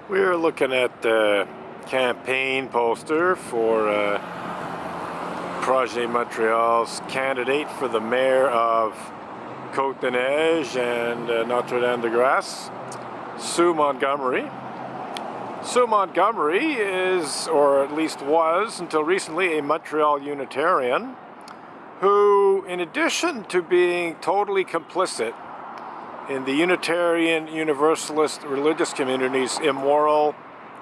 We're looking at the campaign poster for Projet Montréal's candidate for the mayor of Côte-des-Neiges and Notre-Dame-de-Grace, Sue Montgomery. Sue Montgomery is, or at least was until recently, a Montreal Unitarian who, in addition to being totally complicit in the Unitarian Universalist religious community's immoral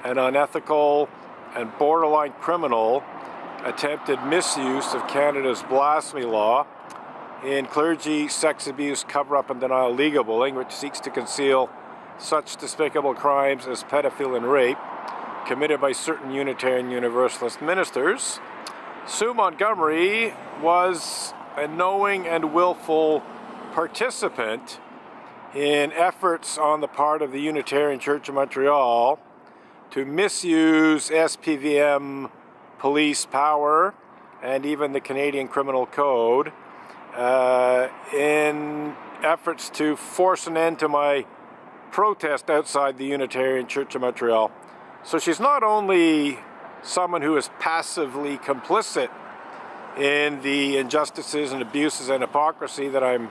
and unethical and borderline criminal attempted misuse of Canada's blasphemy law in clergy, sex abuse, cover-up and denial legal bullying, which seeks to conceal such despicable crimes as pedophilia and rape committed by certain Unitarian Universalist ministers. Sue Montgomery was a knowing and willful participant in efforts on the part of the Unitarian Church of Montreal to misuse SPVM police power and even the Canadian Criminal Code in efforts to force an end to my protest outside the Unitarian Church of Montreal. So she's not only someone who is passively complicit in the injustices and abuses and hypocrisy that I'm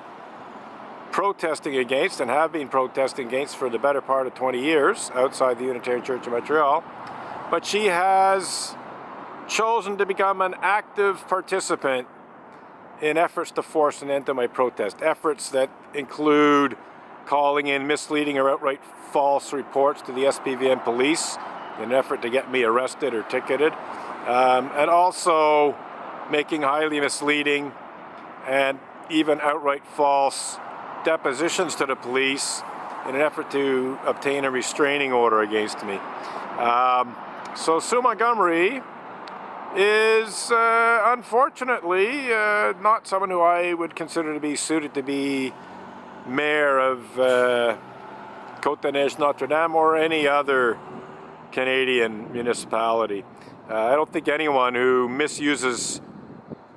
protesting against and have been protesting against for the better part of 20 years outside the Unitarian Church of Montreal, but she has chosen to become an active participant in efforts to force an end to my protest. Efforts that include calling in misleading or outright false reports to the SPVM police in an effort to get me arrested or ticketed, and also making highly misleading and even outright false depositions to the police in an effort to obtain a restraining order against me. So Sue Montgomery is unfortunately not someone who I would consider to be suited to be mayor of Côte-des-Neiges Notre-Dame or any other Canadian municipality. I don't think anyone who misuses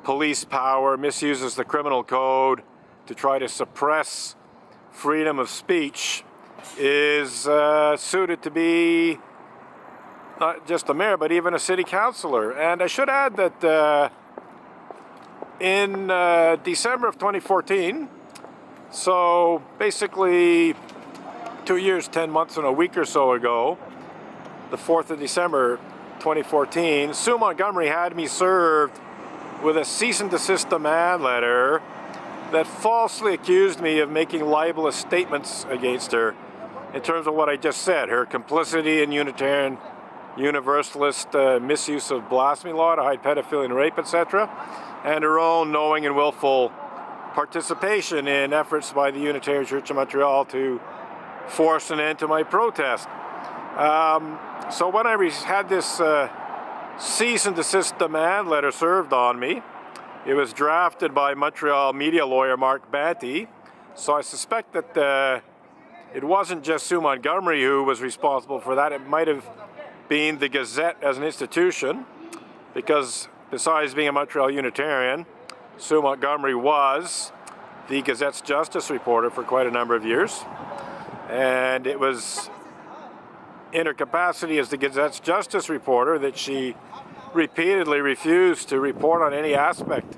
police power, misuses the criminal code to try to suppress freedom of speech is suited to be not just a mayor, but even a city councillor. And I should add that in December of 2014, so basically 2 years, 10 months and a week or so ago, the 4th of December 2014, Sue Montgomery had me served with a cease and desist demand letter that falsely accused me of making libelous statements against her in terms of what I just said, her complicity in Unitarian Universalist misuse of blasphemy law to hide pedophilia and rape, etc., and her own knowing and willful participation in efforts by the Unitarian Church of Montreal to force an end to my protest. So when I had this cease and desist demand letter served on me, it was drafted by Montreal media lawyer Mark Banty, so I suspect that it wasn't just Sue Montgomery who was responsible for that. It might have been the Gazette as an institution, because besides being a Montreal Unitarian, Sue Montgomery was the Gazette's justice reporter for quite a number of years, and it was in her capacity as the Gazette's justice reporter that she repeatedly refused to report on any aspect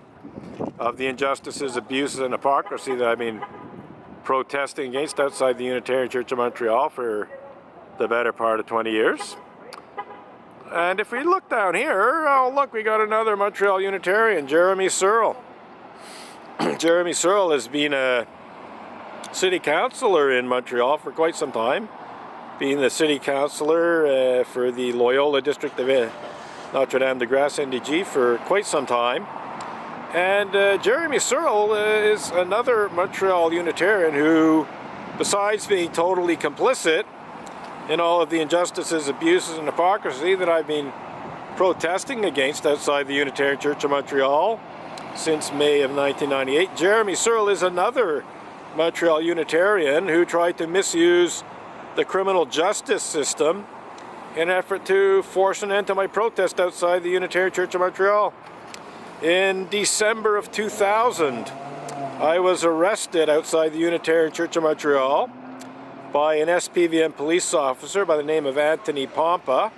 of the injustices, abuses, and hypocrisy that I've been protesting against outside the Unitarian Church of Montreal for the better part of 20 years. And if we look down here, oh look, we got another Montreal Unitarian, Jeremy Searle. Jeremy Searle has been a city councillor in Montreal for quite some time, being the city councillor for the Loyola district of Notre-Dame-de-Grace NDG for quite some time. And Jeremy Searle is another Montreal Unitarian who, besides being totally complicit in all of the injustices, abuses, and hypocrisy that I've been protesting against outside the Unitarian Church of Montreal since May of 1998, Jeremy Searle is another Montreal Unitarian who tried to misuse the criminal justice system in an effort to force an end to my protest outside the Unitarian Church of Montreal. In December of 2000, I was arrested outside the Unitarian Church of Montreal by an SPVM police officer by the name of Anthony Pompa.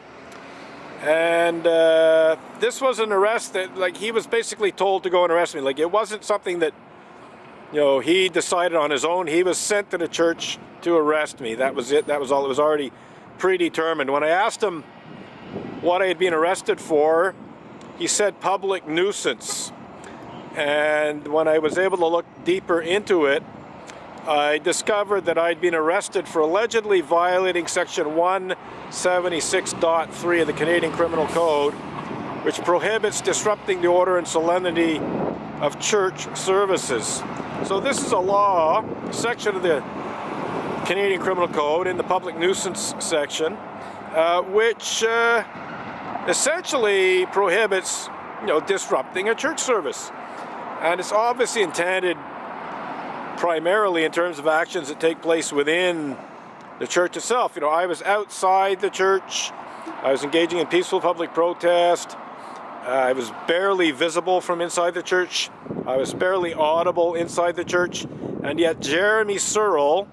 And this was an arrest that, like, he was basically told to go and arrest me. Like, it wasn't something that, you know, he decided on his own. He was sent to the church to arrest me. That was it. That was all. It was already predetermined. When I asked him what I had been arrested for, he said public nuisance. And when I was able to look deeper into it, I discovered that I'd been arrested for allegedly violating section 176.3 of the Canadian Criminal Code, which prohibits disrupting the order and solemnity of church services. So this is a law, section of the Canadian Criminal Code in the public nuisance section, which essentially prohibits, you know, disrupting a church service. And it's obviously intended primarily in terms of actions that take place within the church itself. You know, I was outside the church. I was engaging in peaceful public protest. I was barely visible from inside the church. I was barely audible inside the church. And yet Jeremy Searle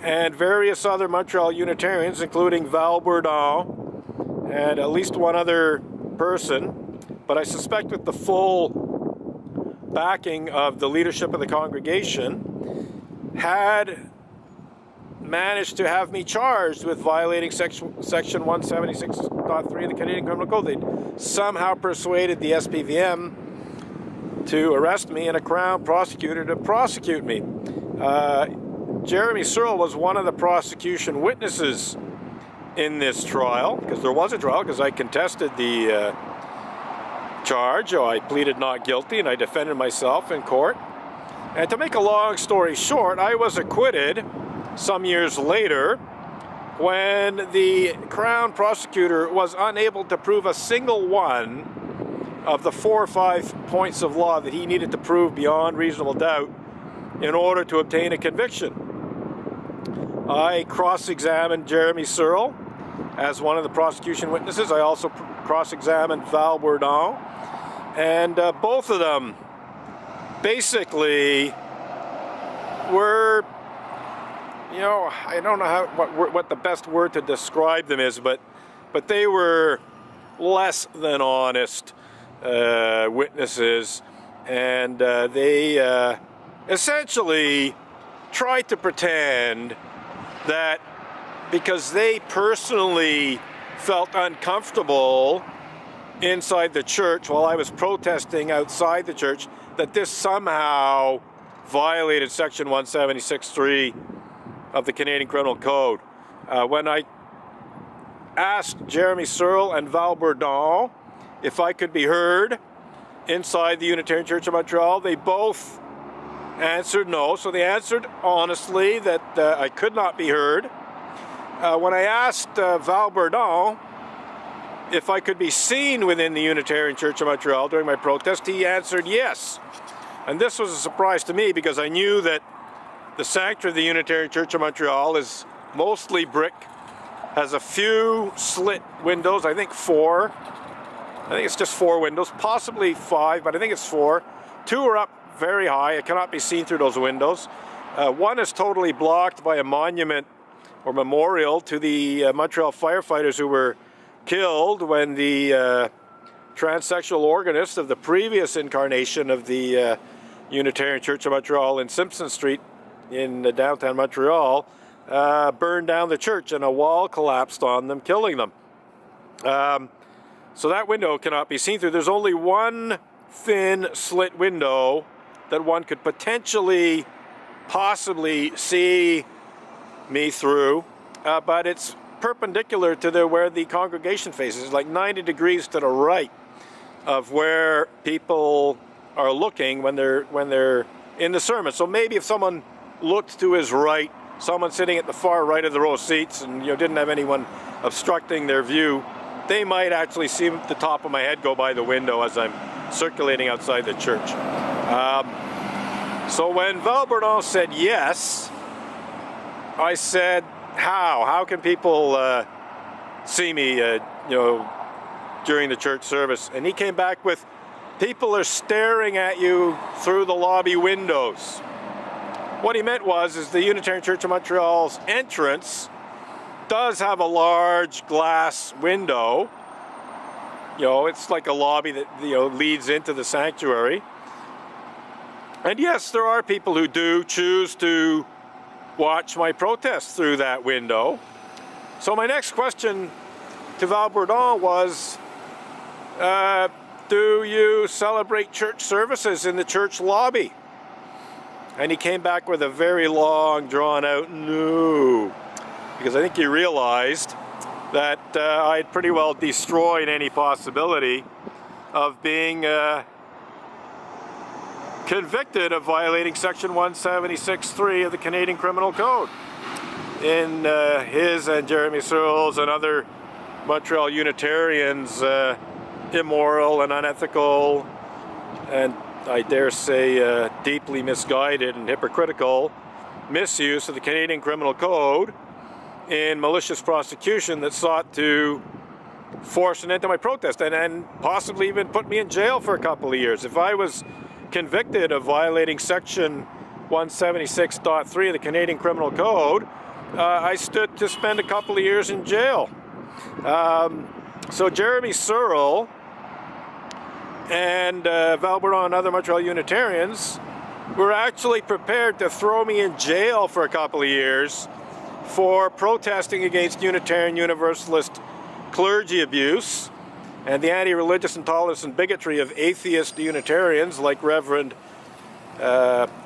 and various other Montreal Unitarians, including Val Bourdon and at least one other person, but I suspect with the full backing of the leadership of the congregation, had managed to have me charged with violating section 176.3 of the Canadian Criminal Code. They'd somehow persuaded the SPVM to arrest me and a Crown prosecutor to prosecute me. Jeremy Searle was one of the prosecution witnesses in this trial, because there was a trial, because I contested the charge. I pleaded not guilty and I defended myself in court. And to make a long story short, I was acquitted some years later when the Crown prosecutor was unable to prove a single one of the 4 or 5 points of law that he needed to prove beyond reasonable doubt in order to obtain a conviction. I cross-examined Jeremy Searle as one of the prosecution witnesses. I also cross-examined Val Bourdon, and both of them basically were, you know, I don't know what the best word to describe them is, but they were less than honest witnesses, and they essentially tried to pretend that because they personally felt uncomfortable inside the church while I was protesting outside the church, that this somehow violated section 176.3 of the Canadian Criminal Code. When I asked Jeremy Searle and Val Bourdon if I could be heard inside the Unitarian Church of Montreal, they both answered no. So they answered honestly that I could not be heard. When I asked Val Bourdon if I could be seen within the Unitarian Church of Montreal during my protest, he answered yes. And this was a surprise to me, because I knew that the sanctuary of the Unitarian Church of Montreal is mostly brick, has a few slit windows, I think 4. I think it's just 4 windows, possibly 5, but I think it's 4. 2 are up very high. It cannot be seen through those windows. One is totally blocked by a monument or memorial to the Montreal firefighters who were killed when the transsexual organist of the previous incarnation of the Unitarian Church of Montreal in Simpson Street in downtown Montreal burned down the church, and a wall collapsed on them, killing them. So that window cannot be seen through. There's only one thin slit window that one could potentially, possibly see me through, but it's perpendicular to where the congregation faces, like 90 degrees to the right of where people are looking when they're in the sermon. So maybe if someone looked to his right, someone sitting at the far right of the row of seats, and didn't have anyone obstructing their view, they might actually see the top of my head go by the window as I'm circulating outside the church. So when Val Bourdon said yes, I said, how can people see me, during the church service? And he came back with, people are staring at you through the lobby windows. what he meant is the Unitarian Church of Montreal's entrance does have a large glass window. You know, it's like a lobby that, you know, leads into the sanctuary. And yes, there are people who do choose to watch my protests through that window. So my next question to Val Bourdon was, do you celebrate church services in the church lobby? And he came back with a very long, drawn-out no, because I think he realized that I'd pretty well destroyed any possibility of being convicted of violating Section 176(3) of the Canadian Criminal Code in his and Jeremy Searle's and other Montreal Unitarians' immoral and unethical and, I dare say, deeply misguided and hypocritical misuse of the Canadian Criminal Code in malicious prosecution that sought to force an end to my protest and possibly even put me in jail for a couple of years. If I was convicted of violating Section 176.3 of the Canadian Criminal Code, I stood to spend a couple of years in jail. So Jeremy Searle and Val Bourdon and other Montreal Unitarians were actually prepared to throw me in jail for a couple of years for protesting against Unitarian Universalist clergy abuse and the anti-religious intolerance and bigotry of atheist Unitarians like Reverend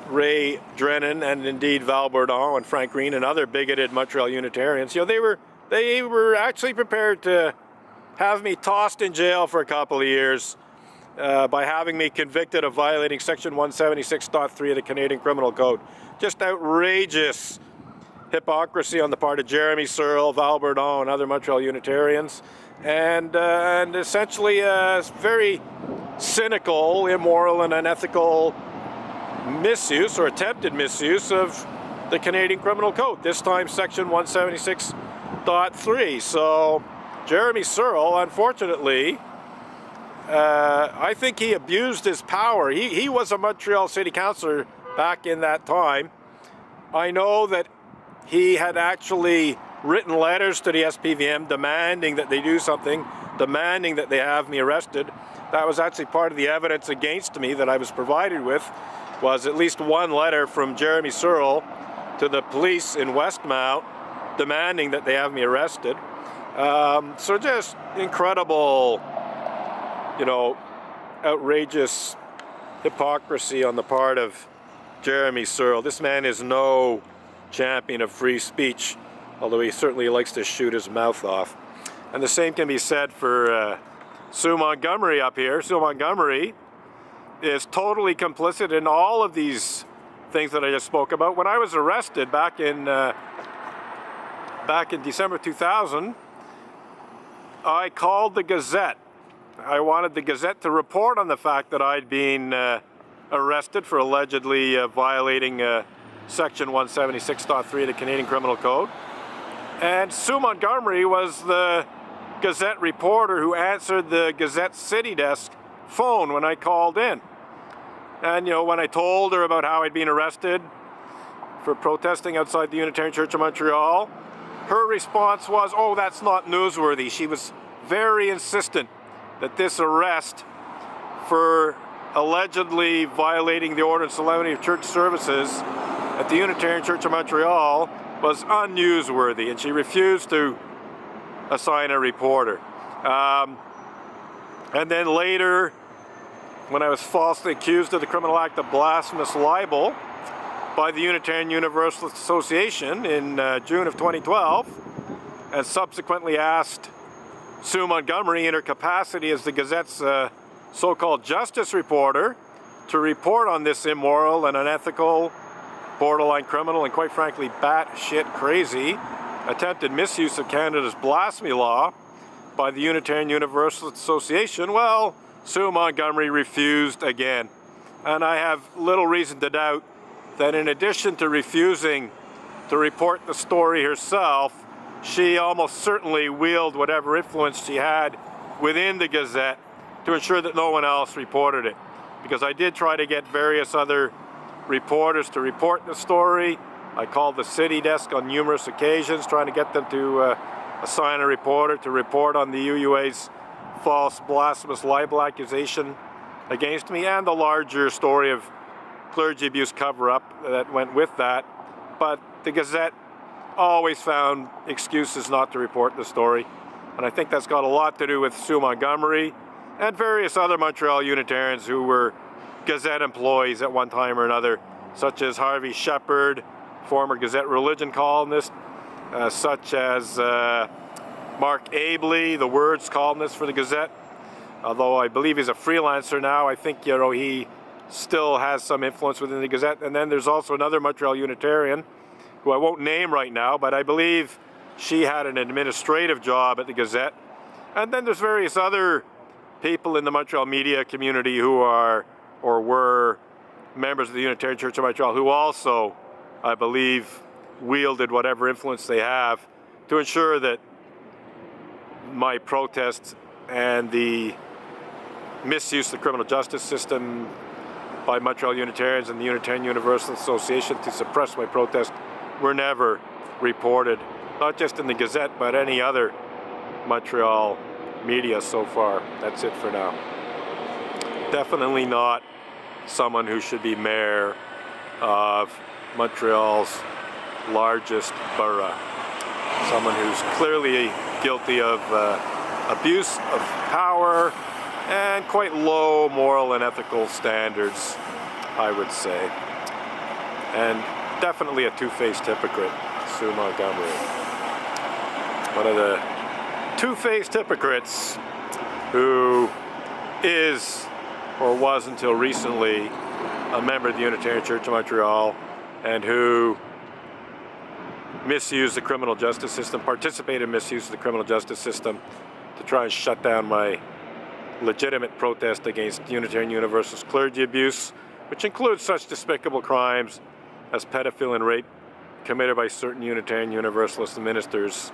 Ray Drennan and indeed Val Bourdon and Frank Green and other bigoted Montreal Unitarians. You know, they were actually prepared to have me tossed in jail for a couple of years by having me convicted of violating Section 176.3 of the Canadian Criminal Code. Just outrageous hypocrisy on the part of Jeremy Searle, Val Bourdon, and other Montreal Unitarians, and essentially very cynical, immoral, and unethical misuse or attempted misuse of the Canadian Criminal Code, this time Section 176.3. So Jeremy Searle, unfortunately, I think he abused his power. He was a Montreal City Councillor back in that time. I know that he had actually written letters to the SPVM demanding that they do something, demanding that they have me arrested. That was actually part of the evidence against me that I was provided with, was at least one letter from Jeremy Searle to the police in Westmount demanding that they have me arrested. So just incredible, you know, outrageous hypocrisy on the part of Jeremy Searle. This man is no champion of free speech, although he certainly likes to shoot his mouth off. And the same can be said for Sue Montgomery up here. Sue Montgomery is totally complicit in all of these things that I just spoke about. When I was arrested back in December 2000, I called the Gazette. I wanted the Gazette to report on the fact that I'd been arrested for allegedly violating Section 176.3 of the Canadian Criminal Code. And Sue Montgomery was the Gazette reporter who answered the Gazette City Desk phone when I called in. And, you know, when I told her about how I'd been arrested for protesting outside the Unitarian Church of Montreal, her response was, "Oh, that's not newsworthy." She was very insistent that this arrest for allegedly violating the order and solemnity of church services at the Unitarian Church of Montreal was unnewsworthy, and she refused to assign a reporter. And then later, when I was falsely accused of the criminal act of blasphemous libel by the Unitarian Universalist Association in June of 2012, and subsequently asked Sue Montgomery in her capacity as the Gazette's so-called justice reporter to report on this immoral and unethical, borderline criminal, and quite frankly batshit crazy attempted misuse of Canada's blasphemy law by the Unitarian Universalist Association, well, Sue Montgomery refused again. And I have little reason to doubt that in addition to refusing to report the story herself, she almost certainly wielded whatever influence she had within the Gazette to ensure that no one else reported it. Because I did try to get various other reporters to report the story. I called the city desk on numerous occasions trying to get them to assign a reporter to report on the UUA's false blasphemous libel accusation against me and the larger story of clergy abuse cover-up that went with that. But the Gazette always found excuses not to report the story. And I think that's got a lot to do with Sue Montgomery and various other Montreal Unitarians who were Gazette employees at one time or another, such as Harvey Shepard, former Gazette religion columnist, such as Mark Abley, the Words columnist for the Gazette. Although I believe he's a freelancer now, I think he still has some influence within the Gazette. And then there's also another Montreal Unitarian, who I won't name right now, but I believe she had an administrative job at the Gazette. And then there's various other people in the Montreal media community who are or were members of the Unitarian Church of Montreal who also, I believe, wielded whatever influence they have to ensure that my protests and the misuse of the criminal justice system by Montreal Unitarians and the Unitarian Universalist Association to suppress my protest were never reported, not just in the Gazette, but any other Montreal media so far. That's it for now. Definitely not someone who should be mayor of Montreal's largest borough. Someone who's clearly guilty of abuse of power and quite low moral and ethical standards, I would say. And definitely a two-faced hypocrite, Sue Montgomery. One of the two-faced hypocrites who is, or was until recently, a member of the Unitarian Church of Montreal, and who misused the criminal justice system, participated in misuse of the criminal justice system to try and shut down my legitimate protest against Unitarian Universalist clergy abuse, which includes such despicable crimes as pedophilia and rape committed by certain Unitarian Universalist ministers